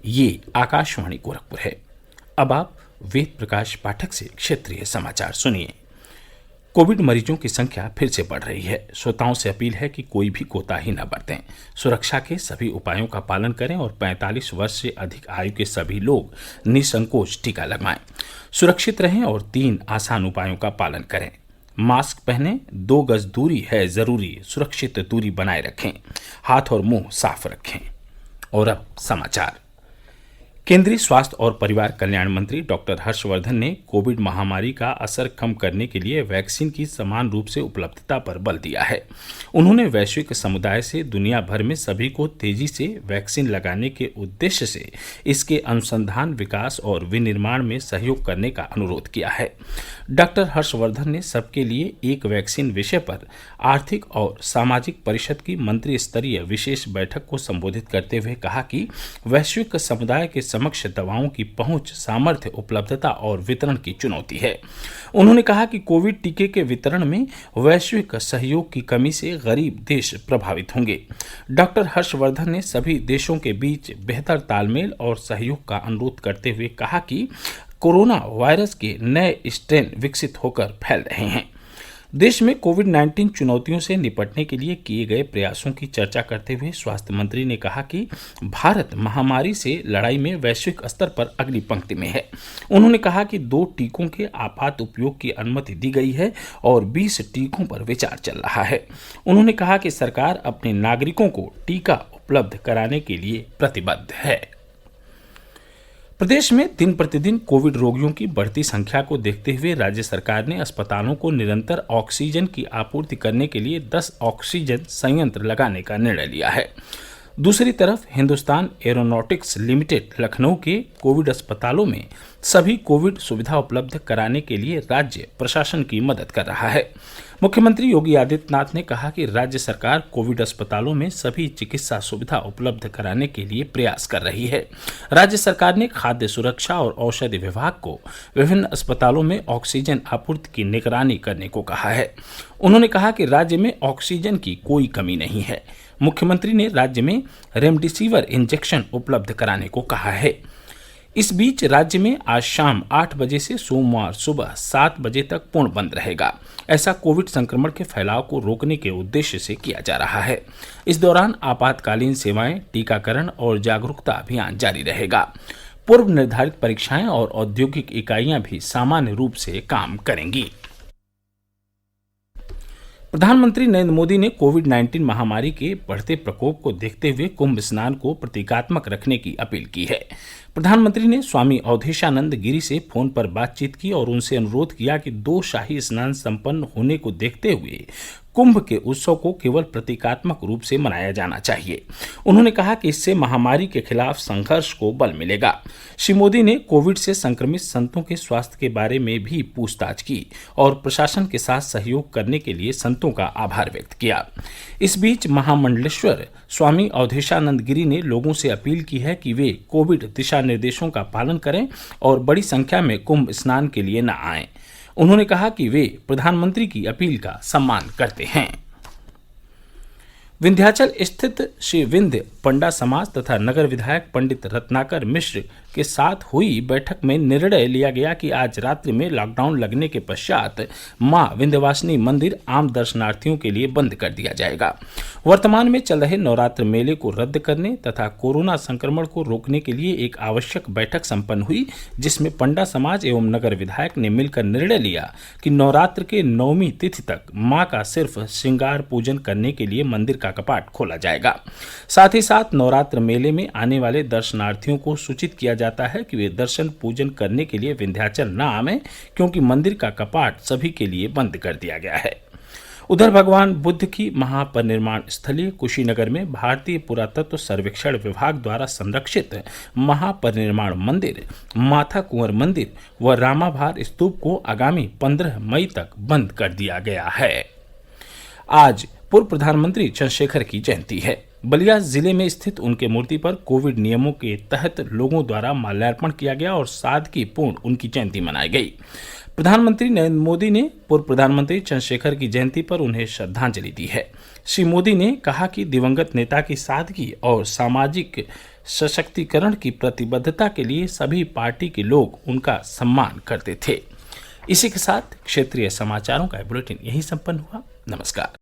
ये आकाशवाणी गोरखपुर है। अब आप वेद प्रकाश पाठक से क्षेत्रीय समाचार सुनिए। कोविड मरीजों की संख्या फिर से बढ़ रही है। श्रोताओं से अपील है कि कोई भी कोताही न बरतें, सुरक्षा के सभी उपायों का पालन करें और 45 वर्ष से अधिक आयु के सभी लोग निसंकोच टीका लगवाएं। सुरक्षित रहें और 3 आसान उपायों का पालन करें। मास्क पहनें, 2 गज दूरी है जरूरी, सुरक्षित दूरी बनाए रखें, हाथ और मुंह साफ रखें। और अब समाचार। केंद्रीय स्वास्थ्य और परिवार कल्याण मंत्री डॉक्टर हर्षवर्धन ने कोविड महामारी का असर कम करने के लिए वैक्सीन की समान रूप से उपलब्धता पर बल दिया है। उन्होंने वैश्विक समुदाय से दुनिया भर में सभी को तेजी से वैक्सीन लगाने के उद्देश्य से इसके अनुसंधान, विकास और विनिर्माण में सहयोग करने का अनुरोध किया है। डॉक्टर हर्षवर्धन ने सबके लिए एक वैक्सीन विषय पर आर्थिक और सामाजिक परिषद की मंत्री स्तरीय विशेष बैठक को संबोधित करते हुए कहा कि वैश्विक समुदाय के समक्ष दवाओं की पहुंच, सामर्थ्य, उपलब्धता और वितरण की चुनौती है। उन्होंने कहा कि कोविड टीके के वितरण में वैश्विक सहयोग की कमी से गरीब देश प्रभावित होंगे। डॉक्टर हर्षवर्धन ने सभी देशों के बीच बेहतर तालमेल और सहयोग का अनुरोध करते हुए कहा कि कोरोना वायरस के नए स्ट्रेन विकसित होकर फैल रहे हैं। देश में कोविड-19 चुनौतियों से निपटने के लिए किए गए प्रयासों की चर्चा करते हुए स्वास्थ्य मंत्री ने कहा कि भारत महामारी से लड़ाई में वैश्विक स्तर पर अग्रणी पंक्ति में है। उन्होंने कहा कि 2 टीकों के आपात उपयोग की अनुमति दी गई है और 20 टीकों पर विचार चल रहा है। उन्होंने कहा कि सरकार अपने नागरिकों को टीका उपलब्ध कराने के लिए प्रतिबद्ध है। प्रदेश में दिन प्रतिदिन कोविड रोगियों की बढ़ती संख्या को देखते हुए राज्य सरकार ने अस्पतालों को निरंतर ऑक्सीजन की आपूर्ति करने के लिए 10 ऑक्सीजन संयंत्र लगाने का निर्णय लिया है। दूसरी तरफ हिंदुस्तान एरोनॉटिक्स लिमिटेड लखनऊ के कोविड अस्पतालों में सभी कोविड सुविधा उपलब्ध कराने के लिए राज्य प्रशासन की मदद कर रहा है। मुख्यमंत्री योगी आदित्यनाथ ने कहा कि राज्य सरकार कोविड अस्पतालों में सभी चिकित्सा सुविधा उपलब्ध कराने के लिए प्रयास कर रही है। राज्य सरकार ने खाद्य सुरक्षा और औषधि विभाग को विभिन्न अस्पतालों में ऑक्सीजन आपूर्ति की निगरानी करने को कहा है। उन्होंने कहा कि राज्य में ऑक्सीजन की कोई कमी नहीं है। मुख्यमंत्री ने राज्य में रेमडेसिविर इंजेक्शन उपलब्ध कराने को कहा है। इस बीच राज्य में आज शाम 8 बजे से सोमवार सुबह 7 बजे तक पूर्ण बंद रहेगा। ऐसा कोविड संक्रमण के फैलाव को रोकने के उद्देश्य से किया जा रहा है। इस दौरान आपातकालीन सेवाएं, टीकाकरण और जागरूकता अभियान जारी रहेगा। पूर्व निर्धारित परीक्षाएं और औद्योगिक इकाइयां भी सामान्य रूप से काम करेंगी। प्रधानमंत्री नरेंद्र मोदी ने कोविड-19 महामारी के बढ़ते प्रकोप को देखते हुए कुंभ स्नान को प्रतीकात्मक रखने की अपील की है। प्रधानमंत्री ने स्वामी अवधेशानंद गिरी से फोन पर बातचीत की और उनसे अनुरोध किया कि 2 शाही स्नान संपन्न होने को देखते हुए कुंभ के उत्सव को केवल प्रतीकात्मक रूप से मनाया जाना चाहिए। उन्होंने कहा कि इससे महामारी के खिलाफ संघर्ष को बल मिलेगा। श्री मोदी ने कोविड से संक्रमित संतों के स्वास्थ्य के बारे में भी पूछताछ की और प्रशासन के साथ सहयोग करने के लिए संतों का आभार व्यक्त किया। इस बीच महामंडलेश्वर स्वामी अवधेशानंद गिरी ने लोगों से अपील की है कि वे कोविड दिशा निर्देशों का पालन करें और बड़ी संख्या में कुंभ स्नान के लिए न आएं। उन्होंने कहा कि वे प्रधानमंत्री की अपील का सम्मान करते हैं। विंध्याचल स्थित श्री विंध्य पंडा समाज तथा नगर विधायक पंडित रत्नाकर मिश्र के साथ हुई बैठक में निर्णय लिया गया कि आज रात्रि में लॉकडाउन लगने के पश्चात मां विंध्यवासिनी मंदिर आम दर्शनार्थियों के लिए बंद कर दिया जाएगा। वर्तमान में चल रहे नवरात्र मेले को रद्द करने तथा कोरोना संक्रमण को रोकने के लिए एक आवश्यक बैठक संपन्न हुई, जिसमें पंडा समाज एवं नगर विधायक ने मिलकर निर्णय लिया कि नवरात्र के 9वीं तिथि तक मां का सिर्फ श्रृंगार पूजन करने के लिए मंदिर का कपाट खोला जाएगा। साथ ही साथ नवरात्र मेले में आने वाले दर्शनार्थियों को सूचित किया जाता है कि वे दर्शन पूजन करने के लिए विंध्याचल न आवें, क्योंकि मंदिर का कपाट सभी के लिए बंद कर दिया गया है। उधर भगवान बुद्ध की महापरिनिर्वाण स्थली कुशीनगर में भारतीय पुरातत्व सर्वेक्षण विभाग द्वारा संरक्षित महापरिनिर्वाण मंदिर, माथा कुंवर मंदिर व रामाभार स्तूप को आगामी 15 मई तक बंद कर दिया गया है। आज पूर्व प्रधानमंत्री चंद्रशेखर की जयंती है। बलिया जिले में स्थित उनके मूर्ति पर कोविड नियमों के तहत लोगों द्वारा माल्यार्पण किया गया और सादगीपूर्ण उनकी जयंती मनाई गई। प्रधानमंत्री नरेंद्र मोदी ने पूर्व प्रधानमंत्री चंद्रशेखर की जयंती पर उन्हें श्रद्धांजलि दी है। श्री मोदी ने कहा कि दिवंगत नेता की सादगी और सामाजिक सशक्तिकरण की प्रतिबद्धता के लिए सभी पार्टी के लोग उनका सम्मान करते थे। इसी के साथ क्षेत्रीय समाचारों का बुलेटिन यहीं संपन्न हुआ। नमस्कार।